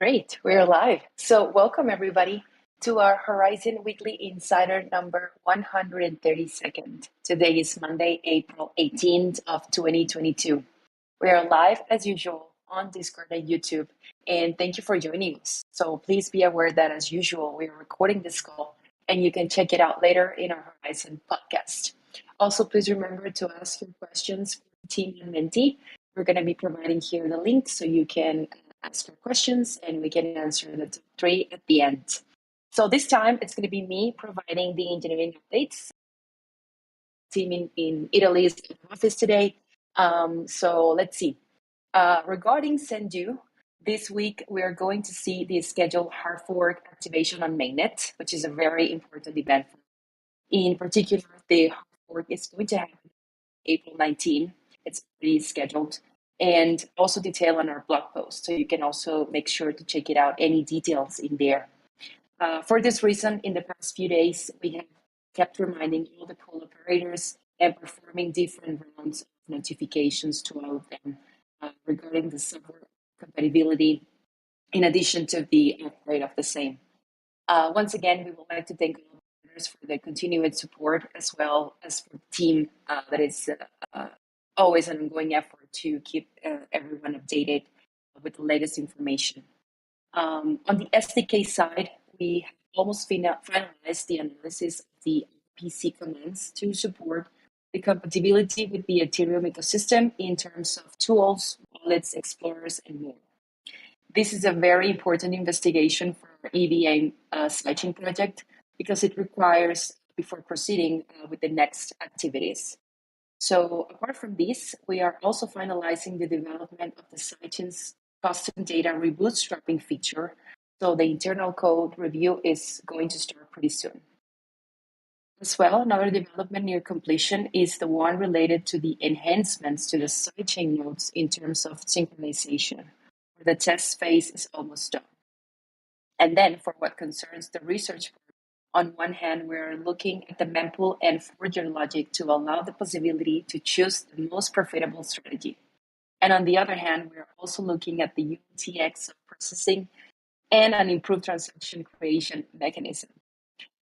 Great, we're live. So, welcome everybody to our Horizon Weekly Insider number 132nd. Today is Monday, April 18th of 2022. We are live as usual on Discord and YouTube, and thank you for joining us. So, please be aware that as usual, we are recording this call and you can check it out later in our Horizon podcast. Also, please remember to ask your questions for the team and mentee. We're going to be providing here the link so you can ask your questions and we can answer the top three at the end. So this time it's going to be me providing the engineering updates. Team in Italy's office today. So let's see. Regarding Zendoo, this week we are going to see the scheduled hard fork activation on mainnet, which is a very important event. In particular, the hard fork is going to happen April 19. It's already scheduled and also detailed on our blog post. So you can also make sure to check it out, any details in there. For this reason, in the past few days, we have kept reminding all the pool operators and performing different rounds of notifications to all of them regarding the server compatibility, in addition to the upgrade of the same. Once again, we would like to thank all for the continued support, as well as for the team that is always an ongoing effort to keep everyone updated with the latest information. On the SDK side, we have almost finalized the analysis of the PC commands to support the compatibility with the Ethereum ecosystem in terms of tools, wallets, explorers, and more. This is a very important investigation for our EVM sidechain project because it requires before proceeding with the next activities. So apart from this, we are also finalizing the development of the sidechain's custom data rebootstrapping feature. So the internal code review is going to start pretty soon. As well, another development near completion is the one related to the enhancements to the sidechain nodes in terms of synchronization. The test phase is almost done. And then for what concerns the research part, on one hand, we're looking at the mempool and forger logic to allow the possibility to choose the most profitable strategy. And on the other hand, we're also looking at the UTX of processing and an improved transaction creation mechanism.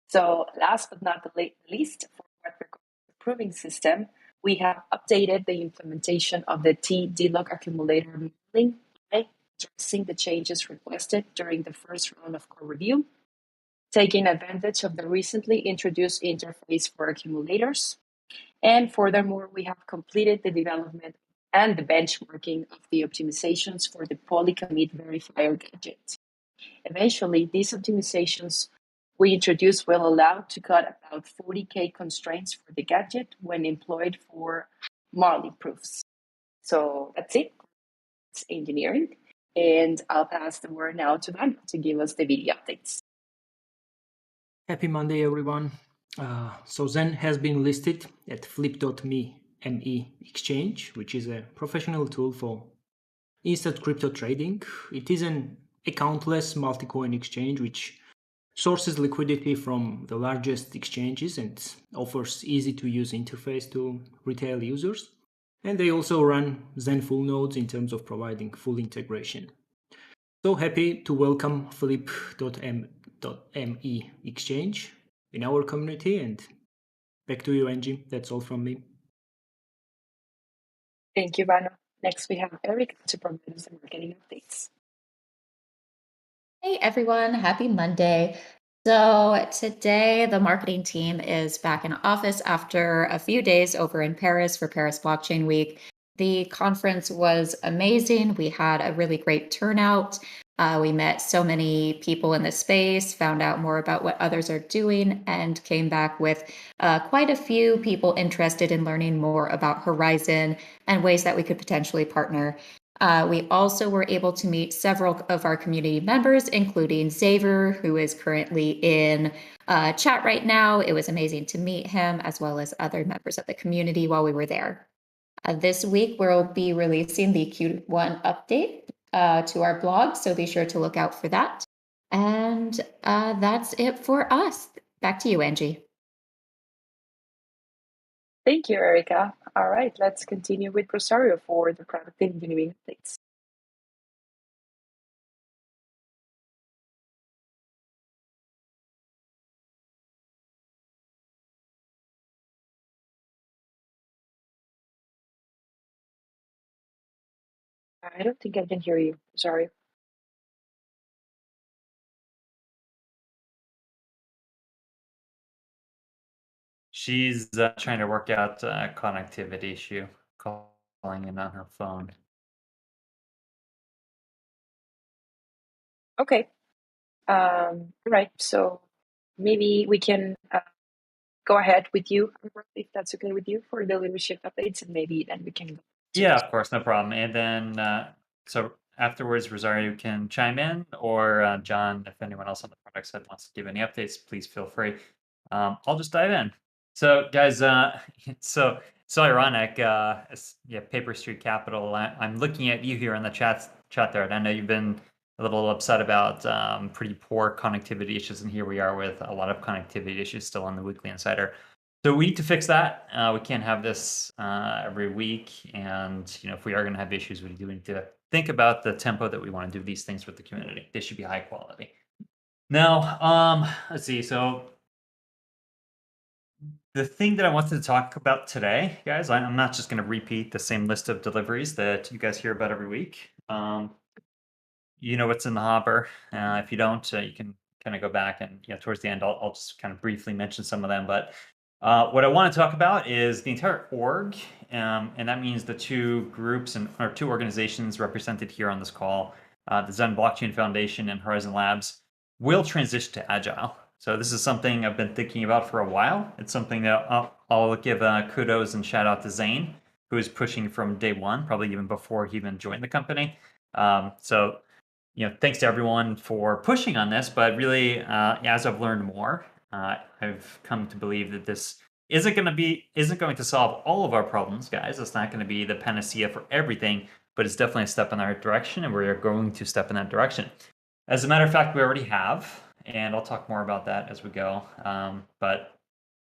So last but not the least, for what regards the proving system, we have updated the implementation of the T-DLOG accumulator modeling by addressing the changes requested during the first round of core review, taking advantage of the recently introduced interface for accumulators. And furthermore, we have completed the development and the benchmarking of the optimizations for the polycommit verifier gadget. Eventually, these optimizations we introduced will allow to cut about 40K constraints for the gadget when employed for Marley proofs. So that's it. It's engineering. And I'll pass the word now to Vano to give us the video updates. Happy Monday, everyone. So Zen has been listed at flip.me exchange, which is a professional tool for instant crypto trading. It is an accountless multi-coin exchange which sources liquidity from the largest exchanges and offers easy-to-use interface to retail users. And they also run Zen full nodes in terms of providing full integration. So happy to welcome flip.me exchange in our community, and back to you, Angie. That's all from me. Thank you, Vano. Next, we have Eric to provide us the marketing updates. Hey everyone, happy Monday. So today the marketing team is back in office after a few days over in Paris for Paris Blockchain Week. The conference was amazing. We had a really great turnout. We met so many people in the space, found out more about what others are doing, and came back with quite a few people interested in learning more about Horizen and ways that we could potentially partner. We also were able to meet several of our community members, including Xavier, who is currently in chat right now. It was amazing to meet him, as well as other members of the community while we were there. This week, we'll be releasing the Q1 update to our blog, so be sure to look out for that. And that's it for us. Back to you, Angie. Thank you, Erica. All right, let's continue with Rosario for the product engineering updates. I don't think I can hear you. Sorry. She's trying to work out a connectivity issue, calling in on her phone. Okay. Right. So maybe we can go ahead with you, if that's okay with you, for the leadership updates, and maybe then we can go to Yeah, this. of course, no problem. And then, so afterwards, Rosario can chime in, or John, if anyone else on the product side wants to give any updates, please feel free. I'll just dive in. So, guys, so ironic. Yeah, Paper Street Capital. I'm looking at you here in the chat there, and I know you've been a little upset about pretty poor connectivity issues, and here we are with a lot of connectivity issues still on the Weekly Insider. So we need to fix that. We can't have this every week, and if we are going to have issues, we do need to think about the tempo that we want to do these things with the community. They should be high quality. Now, let's see. So the thing that I wanted to talk about today, guys, I'm not just going to repeat the same list of deliveries that you guys hear about every week. You know what's in the hopper. If you don't, you can kind of go back and towards the end, I'll just kind of briefly mention some of them. But what I want to talk about is the entire org, and that means the two groups or two organizations represented here on this call, the Zen Blockchain Foundation and Horizen Labs, will transition to Agile. So this is something I've been thinking about for a while. It's something that I'll give kudos and shout out to Zane, who is pushing from day one, probably even before he even joined the company. So thanks to everyone for pushing on this, but really, as I've learned more, I've come to believe that this isn't going to solve all of our problems, guys. It's not going to be the panacea for everything, but it's definitely a step in the right direction, and we're going to step in that direction. As a matter of fact, we already have, and I'll talk more about that as we go. But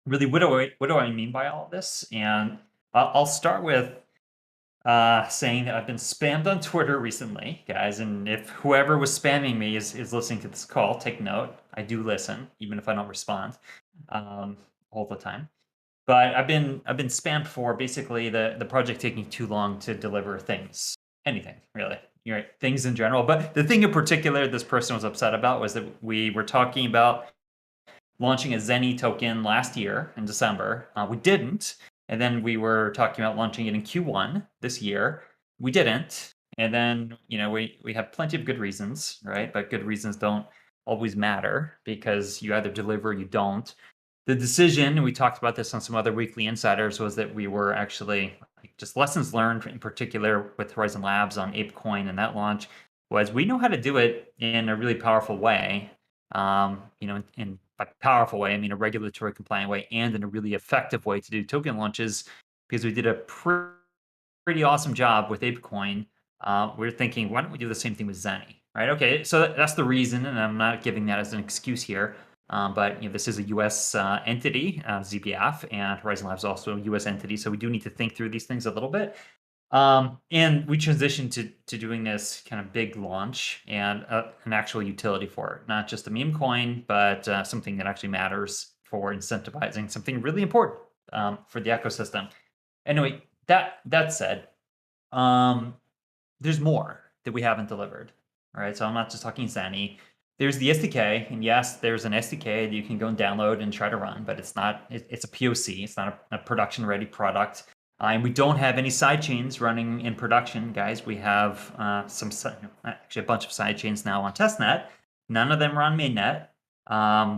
really, what do I mean by all of this? And I'll start with saying that I've been spammed on Twitter recently, guys. And if whoever was spamming me is listening to this call, take note. I do listen, even if I don't respond all the time. But I've been spammed for basically the project taking too long to deliver things, anything really, things in general. But the thing in particular this person was upset about was that we were talking about launching a Zeni token last year in December. We didn't. And then we were talking about launching it in Q1 this year. We didn't. And then, we have plenty of good reasons, right? But good reasons don't always matter because you either deliver or you don't. The decision, and we talked about this on some other weekly insiders, was that we were actually just lessons learned in particular with Horizen Labs on ApeCoin and that launch was we know how to do it in a really powerful way. In a powerful way, I mean a regulatory compliant way and in a really effective way to do token launches because we did a pretty awesome job with ApeCoin. We're thinking, why don't we do the same thing with Zeni, right? Okay, so that's the reason, and I'm not giving that as an excuse here. But this is a U.S. Entity, ZBF, and Horizen Labs is also a U.S. entity, so we do need to think through these things a little bit. And we transitioned to doing this kind of big launch and an actual utility for it, not just a meme coin, but something that actually matters for incentivizing something really important for the ecosystem. Anyway, that said, there's more that we haven't delivered. All right, so I'm not just talking Zeni. There's the SDK, and yes, there's an SDK that you can go and download and try to run, but it's not. It's a POC. It's not a production-ready product. And we don't have any sidechains running in production, guys. We have actually a bunch of sidechains now on testnet. None of them are on mainnet.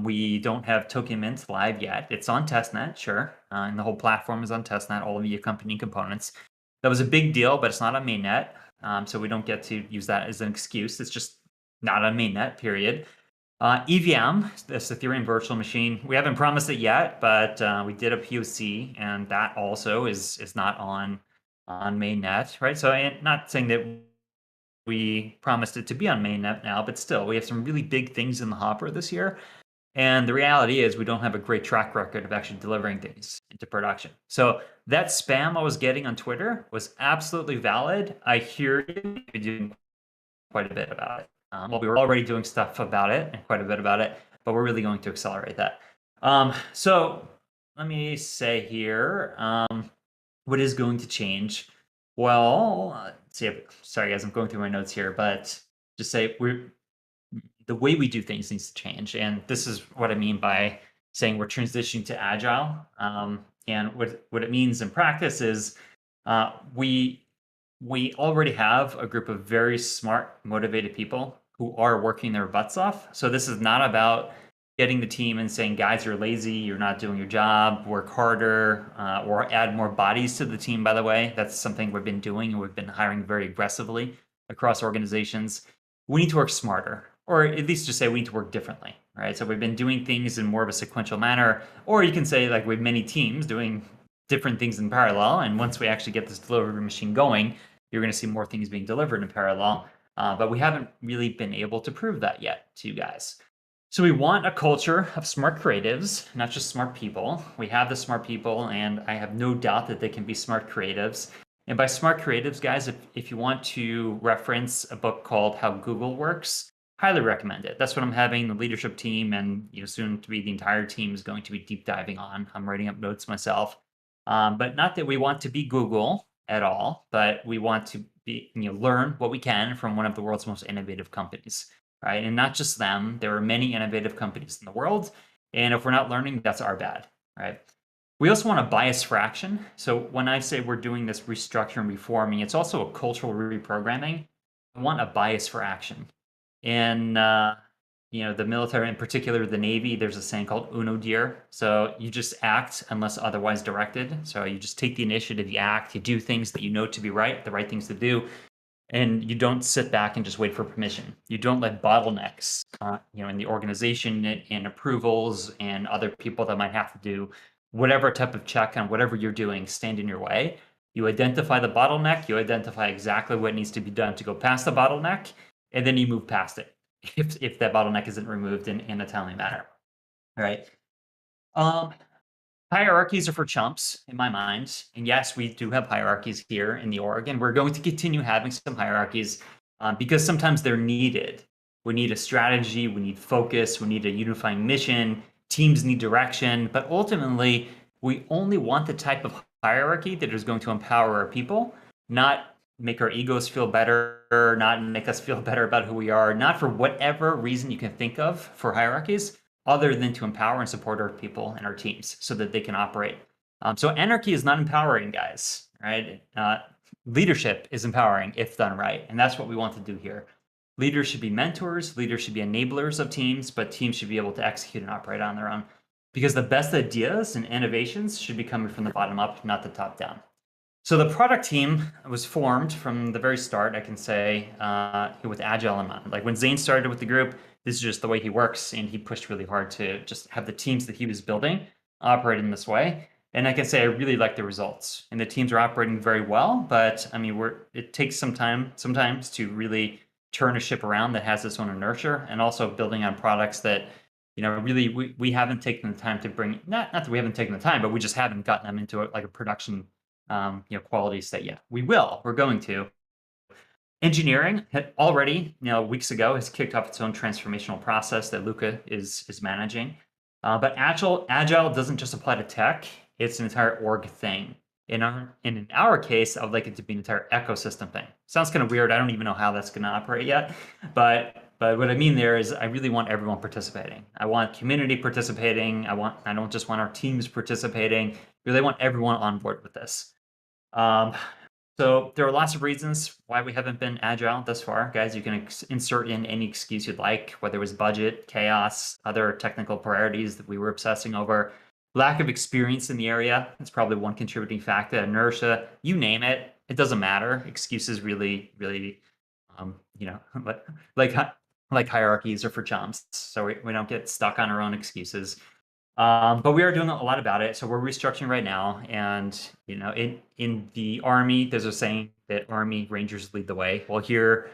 We don't have token mint live yet. It's on testnet, sure, and the whole platform is on testnet. All of the accompanying components. That was a big deal, but it's not on mainnet, so we don't get to use that as an excuse. It's just not on mainnet. Period. EVM, this Ethereum virtual machine, we haven't promised it yet, but we did a POC, and that also is not on mainnet, right? So I'm not saying that we promised it to be on mainnet now, but still, we have some really big things in the hopper this year. And the reality is we don't have a great track record of actually delivering things into production. So that spam I was getting on Twitter was absolutely valid. I hear you doing quite a bit about it. Well, we were already doing stuff about it and quite a bit about it, but we're really going to accelerate that. So let me say here, what is going to change? Well, sorry guys, I'm going through my notes here, but just say the way we do things needs to change. And this is what I mean by saying we're transitioning to agile. And what it means in practice is we already have a group of very smart, motivated people who are working their butts off. So this is not about getting the team and saying, guys, you're lazy, you're not doing your job, work harder, or add more bodies to the team, by the way. That's something we've been doing, and we've been hiring very aggressively across organizations. We need to work smarter, or at least just say we need to work differently, right? So we've been doing things in more of a sequential manner, or you can say like we have many teams doing different things in parallel. And once we actually get this delivery machine going, you're going to see more things being delivered in parallel. But we haven't really been able to prove that yet to you guys. So we want a culture of smart creatives, not just smart people. We have the smart people, and I have no doubt that they can be smart creatives. And by smart creatives, guys, if you want to reference a book called How Google Works, highly recommend it. That's what I'm having the leadership team and soon to be the entire team is going to be deep diving on. I'm writing up notes myself. But not that we want to be Google at all, but we want to be learn what we can from one of the world's most innovative companies, right? And not just them. There are many innovative companies in the world, and if we're not learning, that's our bad, right? We also want a bias for action. So when I say we're doing this restructuring, reforming, it's also a cultural reprogramming. I want a bias for action. And the military, in particular the Navy, there's a saying called uno dir. So you just act unless otherwise directed. So you just take the initiative, you act, you do things that you know to be right, the right things to do, and you don't sit back and just wait for permission. You don't let bottlenecks, in the organization and approvals and other people that might have to do whatever type of check on whatever you're doing stand in your way. You identify the bottleneck, you identify exactly what needs to be done to go past the bottleneck, and then you move past it if that bottleneck isn't removed in a timely manner. All right. Hierarchies are for chumps in my mind. And yes, we do have hierarchies here in the org, and we're going to continue having some hierarchies because sometimes they're needed. We need a strategy, we need focus, we need a unifying mission, teams need direction, but ultimately, we only want the type of hierarchy that is going to empower our people, not make our egos feel better, not make us feel better about who we are, not for whatever reason you can think of for hierarchies, other than to empower and support our people and our teams so that they can operate. So anarchy is not empowering, guys, right? Leadership is empowering if done right, and that's what we want to do here. Leaders should be mentors, leaders should be enablers of teams, but teams should be able to execute and operate on their own. Because the best ideas and innovations should be coming from the bottom up, not the top down. So the product team was formed from the very start, I can say, with Agile in mind. Like when Zane started with the group, this is just the way he works, and he pushed really hard to just have the teams that he was building operate in this way. And I can say I really like the results, and the teams are operating very well. But I mean, it takes some time sometimes to really turn a ship around that has its own inertia, and also building on products that really we haven't taken the time to bring. Not that we haven't taken the time, but we just haven't gotten them into a production quality state yet. We're going to. Engineering had already, weeks ago, has kicked off its own transformational process that Luca is managing. But Agile doesn't just apply to tech; it's an entire org thing. In our case, I would like it to be an entire ecosystem thing. Sounds kind of weird. I don't even know how that's going to operate yet. But what I mean there is, I really want everyone participating. I want community participating. I don't just want our teams participating. I really want everyone on board with this. So there are lots of reasons why we haven't been agile thus far. Guys, you can insert in any excuse you'd like, whether it was budget, chaos, other technical priorities that we were obsessing over. Lack of experience in the area is probably one contributing factor. Inertia, you name it, it doesn't matter. Excuses really, like hierarchies are for chumps. So we don't get stuck on our own excuses. But we are doing a lot about it. So we're restructuring right now. And, in the Army, there's a saying that Army Rangers lead the way. Well, here,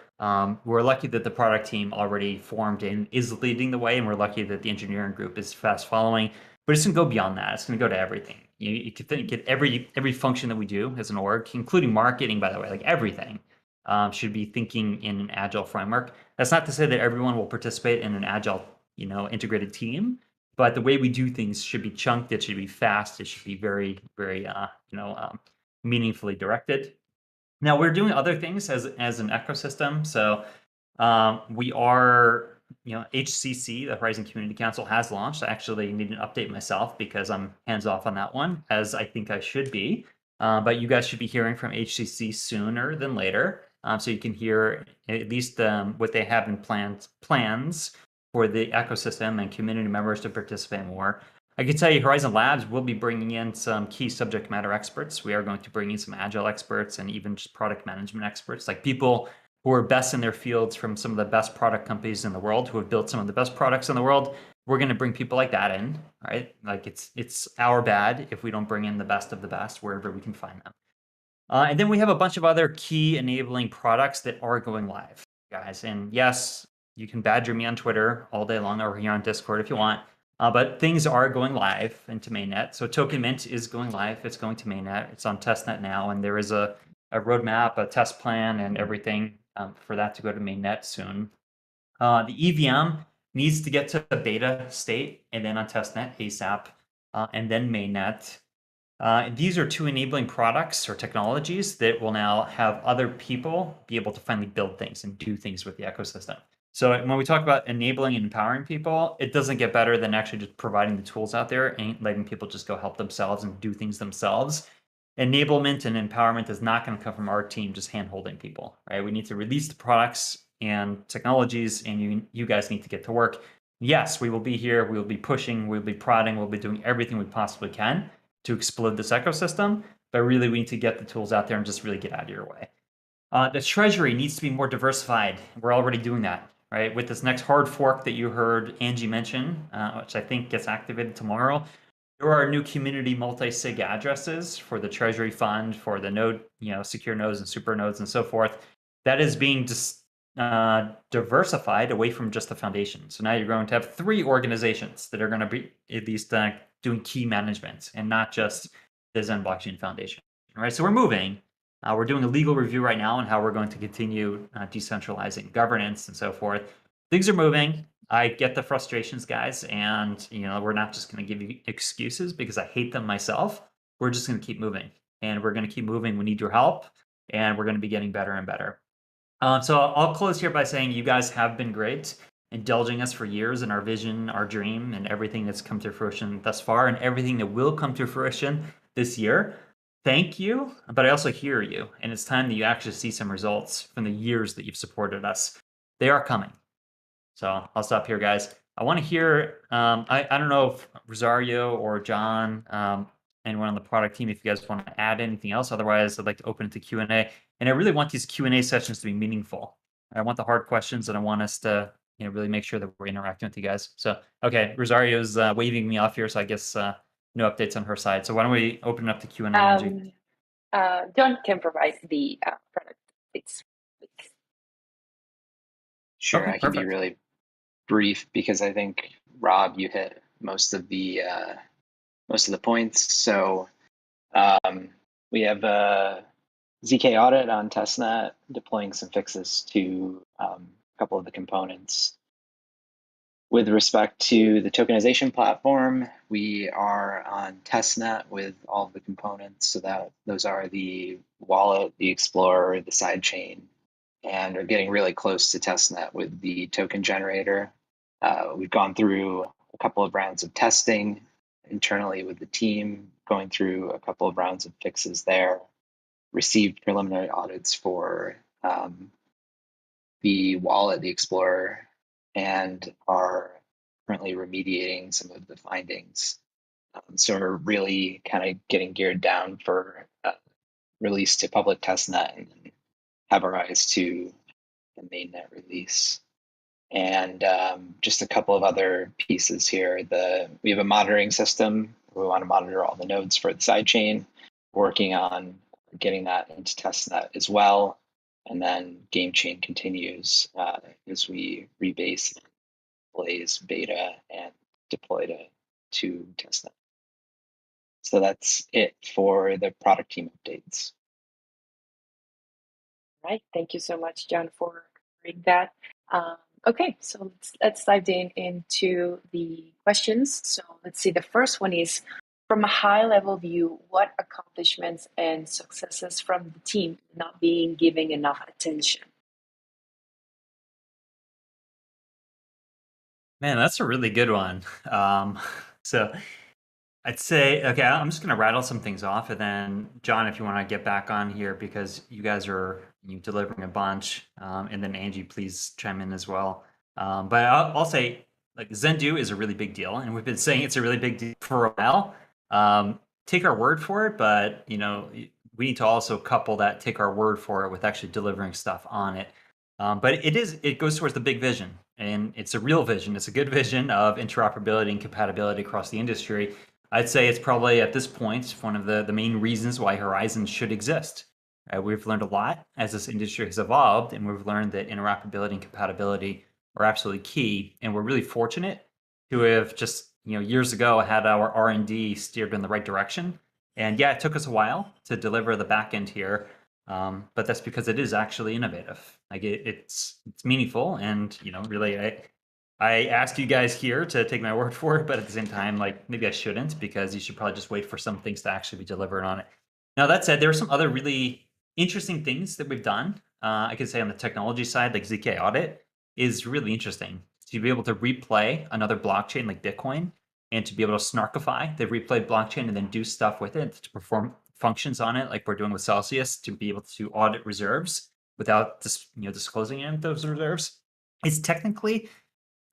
we're lucky that the product team already formed and is leading the way. And we're lucky that the engineering group is fast following. But it's going to go beyond that. It's going to go to everything. You could think at every function that we do as an org, including marketing, by the way, like everything, should be thinking in an agile framework. That's not to say that everyone will participate in an agile, integrated team. But the way we do things should be chunked. It should be fast. It should be very, very, meaningfully directed. Now we're doing other things as an ecosystem. So we are, HCC, the Horizon Community Council, has launched. I actually need an update myself because I'm hands off on that one, as I think I should be. But you guys should be hearing from HCC sooner than later, so you can hear at least what they have in plans for the ecosystem and community members to participate more. I can tell you, Horizon Labs will be bringing in some key subject matter experts. We are going to bring in some agile experts and even just product management experts, like people who are best in their fields from some of the best product companies in the world, who have built some of the best products in the world. We're going to bring people like that in, right? Like it's our bad if we don't bring in the best of the best wherever we can find them. And then we have a bunch of other key enabling products that are going live, guys. And yes, you can badger me on Twitter all day long or here on Discord if you want. But things are going live into mainnet. So Token Mint is going live. It's going to mainnet. It's on testnet now, and there is a roadmap, a test plan, and everything for that to go to mainnet soon. The EVM needs to get to the beta state and then on testnet ASAP, and then mainnet. These are two enabling products or technologies that will now have other people be able to finally build things and do things with the ecosystem. So when we talk about enabling and empowering people, it doesn't get better than actually just providing the tools out there and letting people just go help themselves and do things themselves. Enablement and empowerment is not going to come from our team just hand-holding people, right? We need to release the products and technologies, and you guys need to get to work. Yes, we will be here. We will be pushing. We'll be prodding. We'll be doing everything we possibly can to explode this ecosystem, but really we need to get the tools out there and just really get out of your way. The treasury needs to be more diversified. We're already doing that, right? With this next hard fork that you heard Angie mention, which I think gets activated tomorrow, there are new community multi-sig addresses for the treasury fund, for the node, secure nodes and super nodes and so forth. That is being diversified away from just the foundation. So now you're going to have 3 organizations that are going to be at least doing key management and not just the Zen Blockchain Foundation. All right, so we're moving. We're doing a legal review right now on how we're going to continue decentralizing governance and so forth. Things are moving. I get the frustrations, guys, and we're not just going to give you excuses because I hate them myself. We're just going to keep moving, and we're going to keep moving. We need your help, and we're going to be getting better and better. So I'll close here by saying you guys have been great, indulging us for years in our vision, our dream, and everything that's come to fruition thus far, and everything that will come to fruition this year. Thank you, but I also hear you, and it's time that you actually see some results from the years that you've supported us. They are coming. So I'll stop here, guys. I want to hear, I don't know if Rosario or John, anyone on the product team, if you guys want to add anything else. Otherwise, I'd like to open it to Q&A. And I really want these Q&A sessions to be meaningful. I want the hard questions, and I want us to really make sure that we're interacting with you guys. So, okay, Rosario's waving me off here, so I guess no updates on her side. So why don't we open it up to Q&A, Angie? John can provide the product updates. Sure, Okay, I can be perfect. really brief because I think Rob, you hit most of the points. So we have a ZK audit on testnet, deploying some fixes to a couple of the components. With respect to the tokenization platform, we are on testnet with all of the components. So that those are the wallet, the Explorer, the sidechain, and are getting really close to testnet with the token generator. We've gone through a couple of rounds of testing internally with the team, going through a couple of rounds of fixes there, received preliminary audits for the wallet, the Explorer, and are currently remediating some of the findings. So we're really kind of getting geared down for release to public testnet and then have our eyes to the mainnet release. And just a couple of other pieces here. We have a monitoring system. We want to monitor all the nodes for the sidechain, working on getting that into testnet as well. And then game chain continues as we rebase, blaze beta, and deploy to testnet. So that's it for the product team updates. All right, thank you so much, John, for covering that. Okay, so let's dive into the questions. So let's see. The first one is, From a high level view, what accomplishments and successes from the team not being given enough attention? Man, that's a really good one. So I'd say, okay, I'm just going to rattle some things off, and then John, if you want to get back on here because you guys are delivering a bunch, and then Angie, please chime in as well. But I'll say, like, Zendoo is a really big deal, and we've been saying it's a really big deal for a while. Take our word for it, but we need to also couple that take our word for it with actually delivering stuff on it. But it goes towards the big vision, and it's a real vision. It's a good vision of interoperability and compatibility across the industry. I'd say it's probably at this point one of the main reasons why Horizen should exist. We've learned a lot as this industry has evolved, and we've learned that interoperability and compatibility are absolutely key. And we're really fortunate to have just years ago had our R&D steered in the right direction. And yeah, it took us a while to deliver the back end here, but that's because it is actually innovative. Like it's meaningful, and really I ask you guys here to take my word for it, but at the same time, like maybe I shouldn't, because you should probably just wait for some things to actually be delivered on it. Now, that said, there are some other really interesting things that we've done. I could say on the technology side, like ZK Audit is really interesting. To be able to replay another blockchain like Bitcoin, and to be able to snarkify the replayed blockchain and then do stuff with it to perform functions on it, like we're doing with Celsius, to be able to audit reserves without disclosing any of those reserves. It's technically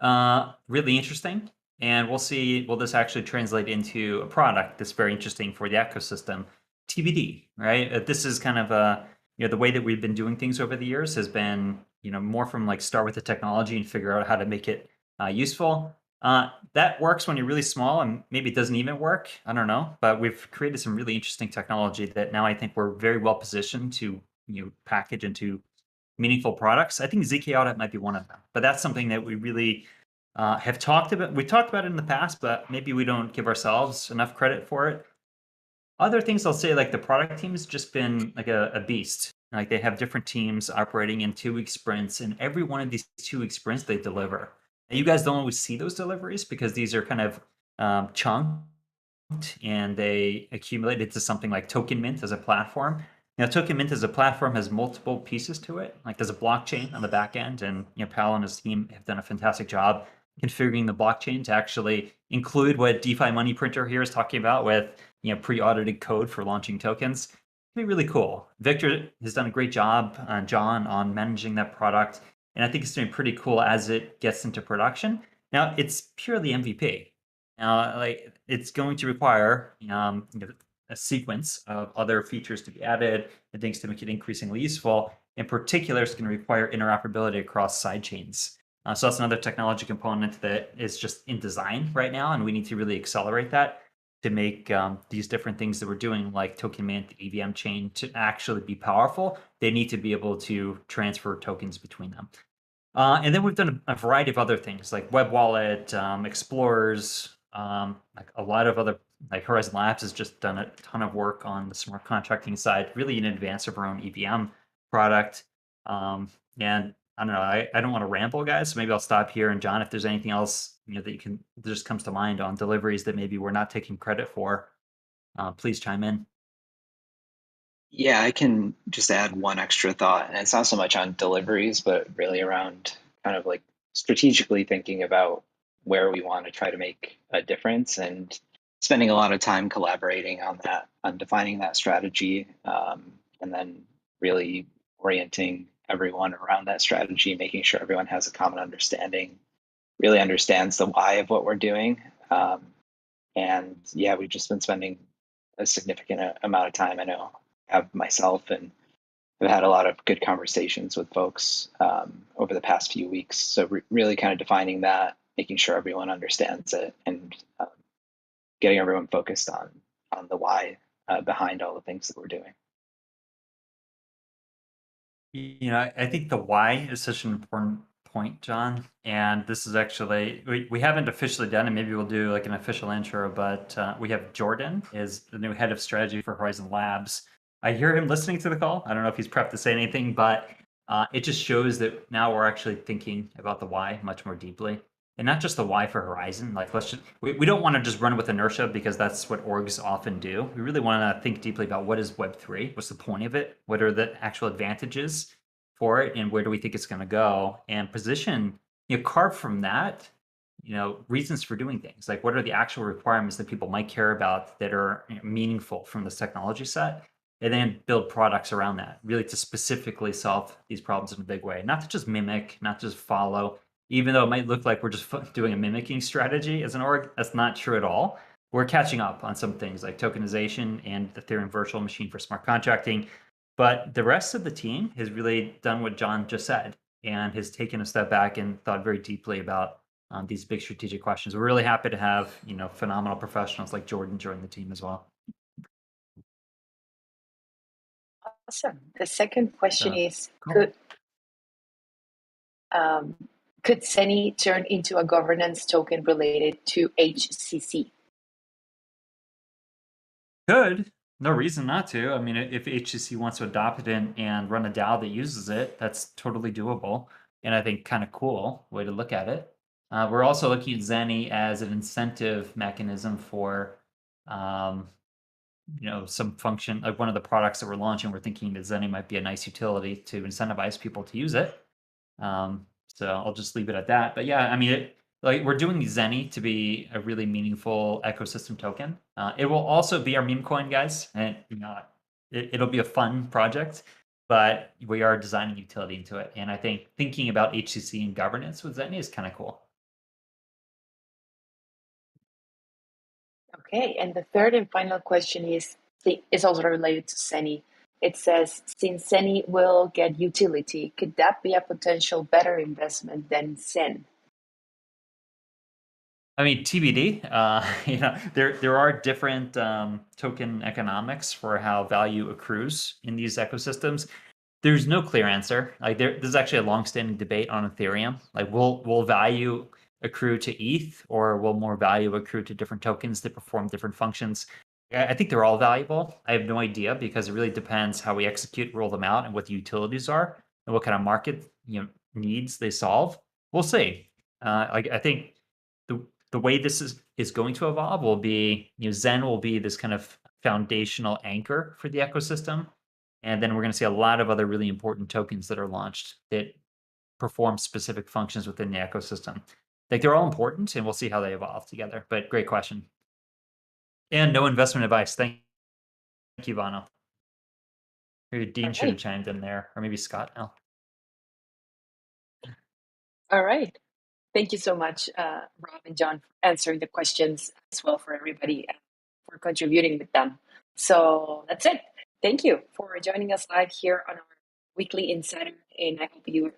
really interesting, and we'll see, will this actually translate into a product that's very interesting for the ecosystem? TBD, right? This is kind of the way that we've been doing things over the years has been more from like start with the technology and figure out how to make it useful. That works when you're really small, and maybe it doesn't even work, I don't know, but we've created some really interesting technology that now I think we're very well positioned to package into meaningful products. I think ZK Audit might be one of them, but that's something that we really have talked about. We talked about it in the past, but maybe we don't give ourselves enough credit for it. Other things I'll say, like the product team has just been like a beast. Like they have different teams operating in 2-week sprints, and every one of these 2-week sprints they deliver. And you guys don't always see those deliveries because these are kind of chunked and they accumulate into something like Token Mint as a platform. Now, Token Mint as a platform has multiple pieces to it. Like there's a blockchain on the back end, and Pal and his team have done a fantastic job configuring the blockchain to actually include what DeFi Money Printer here is talking about with pre-audited code for launching tokens. It'd be really cool. Victor has done a great job, John, on managing that product, and I think it's doing pretty cool as it gets into production. Now, it's purely MVP. Now, like it's going to require a sequence of other features to be added and things to make it increasingly useful. In particular, it's going to require interoperability across sidechains. So that's another technology component that is just in design right now, and we need to really accelerate that to make these different things that we're doing, like Token Mint, the EVM chain, to actually be powerful. They need to be able to transfer tokens between them. And then we've done a variety of other things like Web Wallet, Explorers, like a lot of other, like Horizen Labs has just done a ton of work on the smart contracting side, really in advance of our own EVM product. And I don't know, I don't want to ramble, guys, so maybe I'll stop here. And John, if there's anything else that just comes to mind on deliveries that maybe we're not taking credit for, please chime in. Yeah, I can just add one extra thought, and it's not so much on deliveries, but really around kind of like strategically thinking about where we want to try to make a difference, and spending a lot of time collaborating on that, on defining that strategy, and then really orienting everyone around that strategy, making sure everyone has a common understanding, really understands the why of what we're doing. And yeah, we've just been spending a significant amount of time, I know, have myself, and I've had a lot of good conversations with folks over the past few weeks. So really kind of defining that, making sure everyone understands it, and getting everyone focused on the why behind all the things that we're doing. I think the why is such an important point, John. And this is actually, we haven't officially done it. Maybe we'll do like an official intro, but we have Jordan is the new head of strategy for Horizen Labs. I hear him listening to the call. I don't know if he's prepped to say anything, but it just shows that now we're actually thinking about the why much more deeply. and not just the why for Horizen. Like, we don't want to just run with inertia because that's what orgs often do. We really want to think deeply about what is Web3, what's the point of it, what are the actual advantages for it, and where do we think it's going to go, and position, carve from that, reasons for doing things. Like, what are the actual requirements that people might care about that are meaningful from this technology set, and then build products around that, really to specifically solve these problems in a big way, not to just mimic, not just follow. Even though it might look like we're just doing a mimicking strategy as an org, that's not true at all. We're catching up on some things like tokenization and the Ethereum virtual machine for smart contracting. But the rest of the team has really done what John just said and has taken a step back and thought very deeply about these big strategic questions. We're really happy to have phenomenal professionals like Jordan join the team as well. Awesome. The second question is, cool. could Zeni turn into a governance token related to HCC? Could. No reason not to. I mean, if HCC wants to adopt it and run a DAO that uses it, that's totally doable. And I think kind of cool way to look at it. We're also looking at Zeni as an incentive mechanism for, some function. Like one of the products that we're launching, we're thinking that Zeni might be a nice utility to incentivize people to use it. So I'll just leave it at that. But yeah, I mean, we're doing Zeni to be a really meaningful ecosystem token. It will also be our meme coin, guys, and it'll be a fun project. But we are designing utility into it, and I think thinking about HCC and governance with Zeni is kind of cool. Okay, and the third and final question is also related to Zeni. It says, since Zeni will get utility, could that be a potential better investment than Zen? I mean, TBD. There are different token economics for how value accrues in these ecosystems. There's no clear answer. Like there's actually a long-standing debate on Ethereum. Like, will value accrue to ETH, or will more value accrue to different tokens that perform different functions? I think they're all valuable. I have no idea because it really depends how we execute, roll them out, and what the utilities are, and what kind of market needs they solve. We'll see. I think the way this is going to evolve will be, Zen will be this kind of foundational anchor for the ecosystem. And then we're going to see a lot of other really important tokens that are launched that perform specific functions within the ecosystem. Like, they're all important, and we'll see how they evolve together. But great question. And no investment advice. Thank you, Vano. Maybe Dean should have chimed in there, or maybe Scott now. All right. Thank you so much, Rob and John, for answering the questions, as well for everybody for contributing with them. So that's it. Thank you for joining us live here on our weekly Insider, and I hope you